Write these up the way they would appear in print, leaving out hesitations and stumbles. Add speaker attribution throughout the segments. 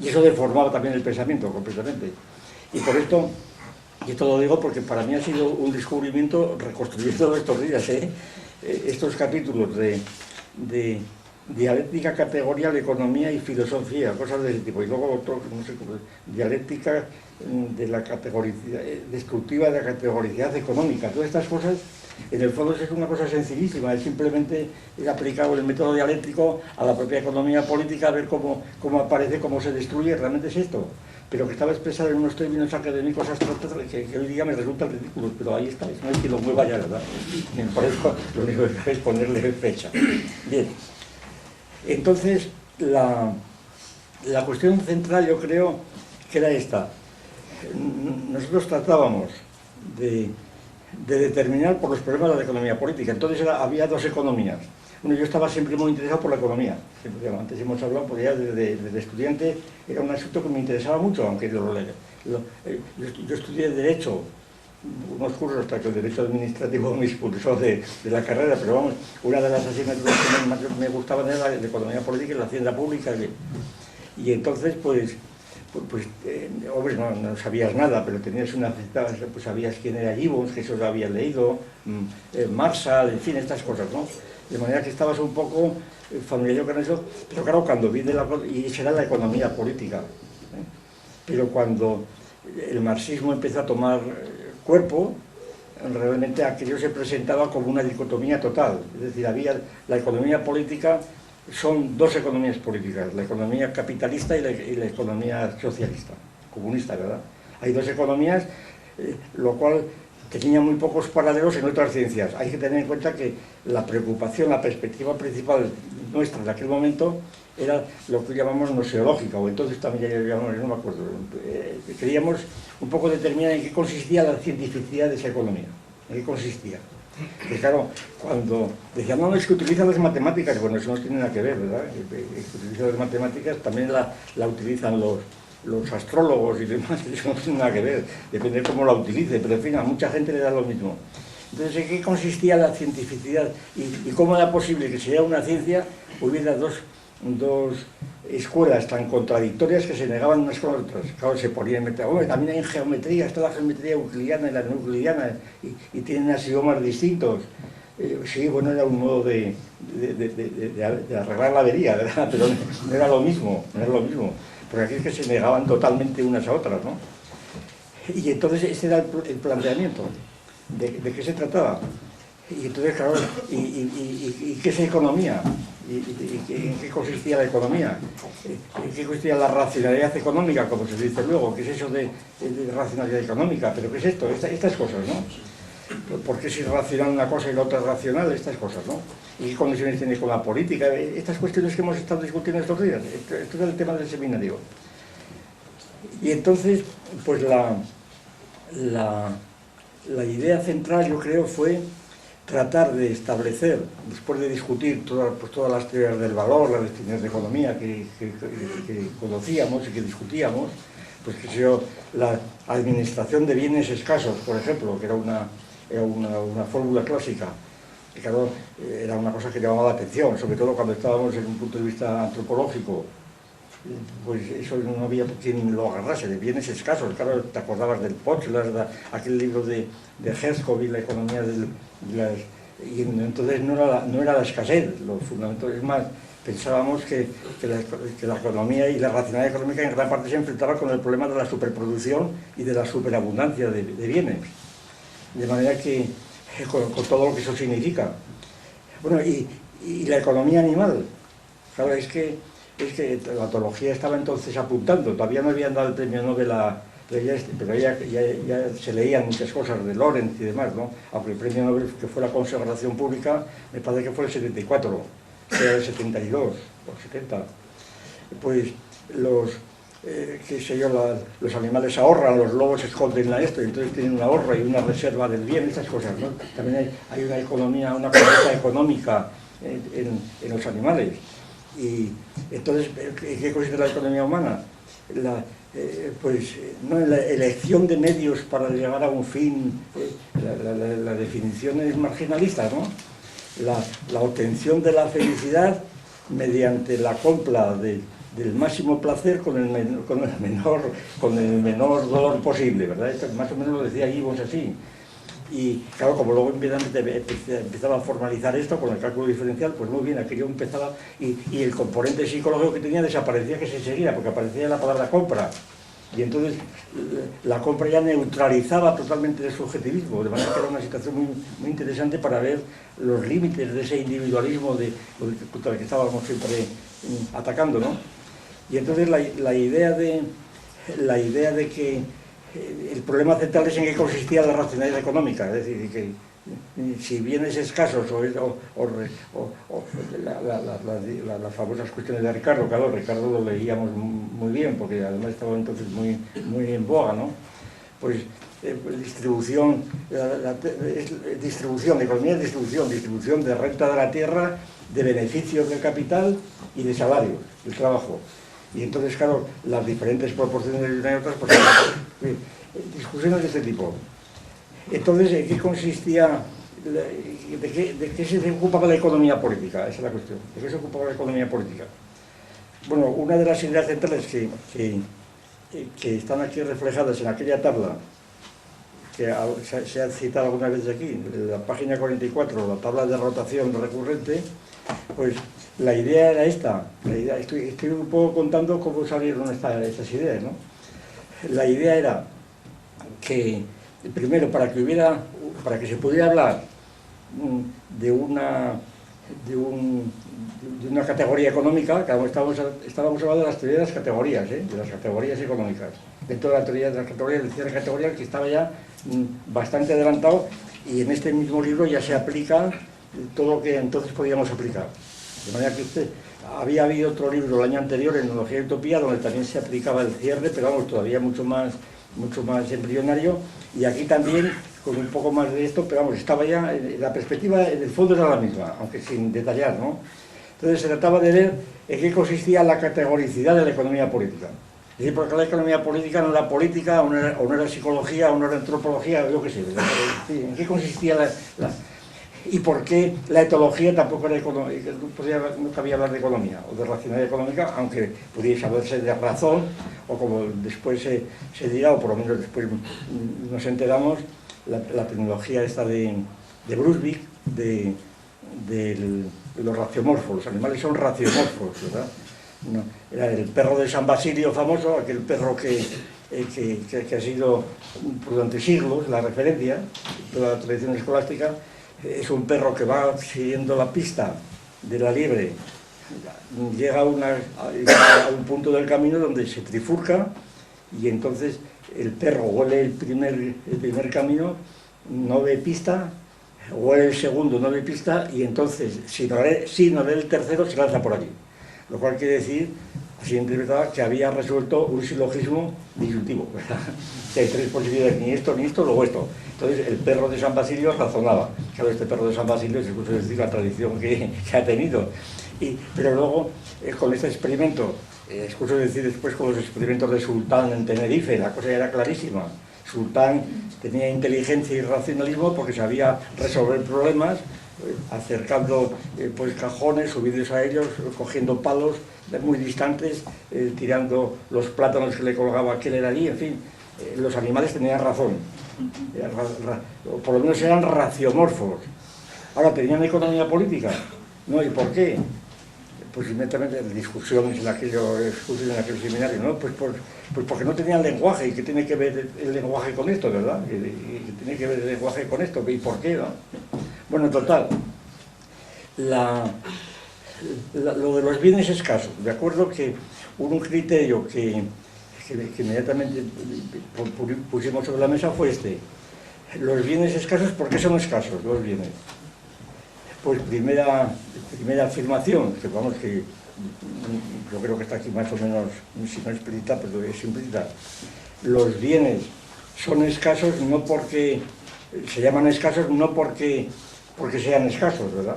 Speaker 1: Y eso deformaba también el pensamiento completamente. Y por esto, y esto lo digo porque para mí ha sido un descubrimiento reconstruyendo estos días, estos capítulos de dialéctica categorial, economía y filosofía, cosas de ese tipo. Y luego otro, no sé, dialéctica de la categoricidad, destructiva de la categoricidad económica. Todas estas cosas, en el fondo, es una cosa sencillísima, es simplemente aplicado el método dialéctico a la propia economía política, a ver cómo aparece, cómo se destruye, realmente es esto. Pero que estaba expresado en unos términos académicos abstractos que hoy día me resultan ridículos, pero ahí está, no hay quien lo mueva ya, ¿verdad? Y por eso lo único que hace es ponerle fecha. Bien, entonces la cuestión central yo creo que era esta. Nosotros tratábamos de determinar por los problemas de la economía política. Entonces había dos economías. Bueno, yo estaba siempre muy interesado por la economía. Siempre, antes hemos hablado, porque ya desde estudiante era un asunto que me interesaba mucho, aunque yo estudié Derecho, unos cursos hasta que el Derecho Administrativo me expulsó de la carrera, pero vamos, una de las asignaturas que más me gustaban era la de Economía Política y la Hacienda Pública. Y entonces, hombre, no sabías nada, pero tenías pues sabías quién era Gibbons, que eso lo habías leído, Marshall, en fin, estas cosas, ¿no? De manera que estabas un poco familiarizado con eso, pero claro, cuando vi y esa era la economía política, pero cuando el marxismo empezó a tomar cuerpo, realmente aquello se presentaba como una dicotomía total, es decir, había la economía política. Son dos economías políticas, la economía capitalista y la economía socialista, comunista, ¿verdad? Hay dos economías, lo cual tenía muy pocos paralelos en otras ciencias. Hay que tener en cuenta que la preocupación, la perspectiva principal nuestra de aquel momento era lo que llamamos noseológica, o entonces también ya llamamos, no me acuerdo, queríamos un poco determinar en qué consistía la cientificidad de esa economía, en qué consistía. Que claro, cuando decían, no, es que utilizan las matemáticas, bueno, eso no tiene nada que ver, ¿verdad? Que utilizan las matemáticas también la utilizan los astrólogos y demás, eso no tiene nada que ver, depende de cómo la utilice, pero en fin, a mucha gente le da lo mismo. Entonces, ¿en qué consistía la cientificidad? ¿Y cómo era posible que si era una ciencia hubiera dos escuelas tan contradictorias que se negaban unas con otras? Claro, se ponían en meter, también hay en geometría, está la geometría euclidiana y la no euclidiana, y tienen axiomas distintos. Sí, bueno, era un modo de arreglar la avería, ¿verdad? Pero no era lo mismo, porque aquí es que se negaban totalmente unas a otras, ¿no? Y entonces ese era el planteamiento, de qué se trataba. Y entonces, claro, ¿y qué es economía? ¿En qué consistía la economía? ¿En qué consistía la racionalidad económica, como se dice luego? ¿Qué es eso de racionalidad económica? ¿Pero qué es esto? Estas cosas, ¿no? ¿Por qué es irracional una cosa y la otra es racional? Estas cosas, ¿no? ¿Y qué conexiones tiene con la política? Estas cuestiones que hemos estado discutiendo estos días. Esto es el tema del seminario. Y entonces, pues la idea central, yo creo, fue tratar de establecer, después de discutir todas las teorías del valor, las definiciones de economía que conocíamos y que discutíamos, pues que sea la administración de bienes escasos, por ejemplo, que era una fórmula clásica, que claro, era una cosa que llamaba la atención, sobre todo cuando estábamos en un punto de vista antropológico. Pues eso no había quien lo agarrase, de bienes escasos. Claro, te acordabas del Potts, aquel libro de Herskov y la economía y entonces no era la escasez, lo fundamental. Es más, pensábamos que la economía y la racionalidad económica en gran parte se enfrentaba con el problema de la superproducción y de la superabundancia de bienes. De manera que, con todo lo que eso significa. Bueno, y la economía animal. Claro, es que la ontología estaba entonces apuntando, todavía no habían dado el premio Nobel pero ya se leían muchas cosas de Lorenz y demás, ¿no? Aunque el premio Nobel, que fue la consagración pública, me parece que fue el 74, era el 72 o 70. Pues los animales ahorran, los lobos esconden esto, y entonces tienen un ahorro y una reserva del bien, estas cosas, ¿no? También hay una economía, una conducta económica en los animales. Y entonces, ¿qué consiste la economía humana? No en la elección de medios para llegar a un fin, la definición es marginalista, ¿no? La obtención de la felicidad mediante la compra de del máximo placer con con el menor dolor posible, ¿verdad? Esto más o menos lo decía Gibbons así. Y claro, como luego empezaba a formalizar esto con el cálculo diferencial, pues muy bien, aquello empezaba, y el componente psicológico que tenía desaparecía, que se seguía, porque aparecía la palabra compra. Y entonces la compra ya neutralizaba totalmente el subjetivismo, de manera que era una situación muy interesante para ver los límites de ese individualismo contra el que estábamos siempre atacando, ¿no? Y entonces la idea de que el problema central es en qué consistía la racionalidad económica, es decir, que si bienes escasos las famosas cuestiones de Ricardo, claro, Ricardo lo leíamos muy bien, porque además estaba entonces muy en boga, ¿no? Pues distribución, economía de distribución de renta de la tierra, de beneficios del capital y de salarios, del trabajo. Y entonces, claro, las diferentes proporciones de una y otras, pues, discusiones de este tipo. Entonces, ¿en qué consistía? ¿De qué se ocupaba la economía política? Esa es la cuestión. ¿De qué se ocupaba la economía política? Bueno, una de las ideas centrales que están aquí reflejadas en aquella tabla, que se ha citado alguna vez aquí, en la página 44, la tabla de rotación recurrente, pues la idea era esta. Estoy un poco contando cómo salieron estas ideas, ¿no? La idea era que, primero, para que se pudiera hablar de una categoría económica, que estábamos hablando de las teorías de las categorías, de las categorías económicas. Dentro de la teoría de las categorías, el cierre categorial, que estaba ya bastante adelantado, y en este mismo libro ya se aplica todo lo que entonces podíamos aplicar. De manera que había habido otro libro el año anterior, Etnología y Utopía, donde también se aplicaba el cierre, pero vamos, todavía mucho más embrionario, y aquí también con un poco más de esto, pero vamos, estaba ya, la perspectiva en el fondo era la misma, aunque sin detallar, ¿no? Entonces se trataba de ver en qué consistía la categoricidad de la economía política. Es decir, porque la economía política no era política, o no era psicología, o no era antropología, yo qué sé. ¿En qué consistía y por qué la etología tampoco era economía? No cabía hablar de economía o de racionalidad económica, aunque pudiese hablarse de razón, o como después se dirá, o por lo menos después nos enteramos, la tecnología esta de Brunswick, de los raciomorfos. Los animales son raciomorfos, ¿verdad? No, era el perro de San Basilio famoso, aquel perro que ha sido durante siglos la referencia de toda la tradición escolástica. Es un perro que va siguiendo la pista de la liebre, llega a un punto del camino donde se trifurca, y entonces el perro huele el primer camino, no ve pista, huele el segundo, no ve pista, y entonces si no ve el tercero, se lanza por allí. Lo cual quiere decir, así interpretaba, que había resuelto un silogismo disyuntivo, ¿verdad? Que hay tres posibilidades, ni esto, luego esto. Entonces el perro de San Basilio razonaba. Claro, este perro de San Basilio es incluso decir la tradición que ha tenido. Pero luego, con este experimento, excuso decir después con los experimentos de Sultán en Tenerife, la cosa era clarísima. Sultán tenía inteligencia y racionalismo porque sabía resolver problemas, acercando pues cajones, subidos a ellos, cogiendo palos muy distantes, tirando los plátanos que le colgaba aquel era allí, en fin, los animales tenían razón, por lo menos eran raciomorfos. Ahora, ¿tenían economía política? ¿No? ¿Y por qué? Pues inmediatamente discusiones en aquellos seminarios, ¿no? Pues porque no tenían lenguaje. ¿Y qué tiene que ver el lenguaje con esto, verdad? ¿Y tiene que ver el lenguaje con esto? ¿Y por qué, no? Bueno, total, lo de los bienes escasos, de acuerdo que un criterio que inmediatamente pusimos sobre la mesa fue este. Los bienes escasos, ¿por qué son escasos los bienes? Pues primera afirmación, que vamos, que yo creo que está aquí más o menos, si no explícita, pero es implícita. Los bienes son escasos no porque, se llaman escasos no porque sean escasos, ¿verdad?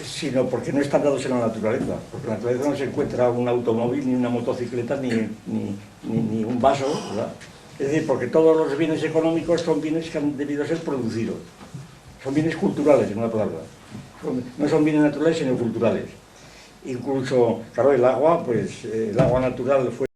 Speaker 1: Sino porque no están dados en la naturaleza. Porque en la naturaleza no se encuentra un automóvil, ni una motocicleta, ni un vaso, ¿verdad? Es decir, porque todos los bienes económicos son bienes que han debido ser producidos. Son bienes culturales, en una palabra. No son bienes naturales, sino culturales. incluso, claro, el agua, pues el agua natural fue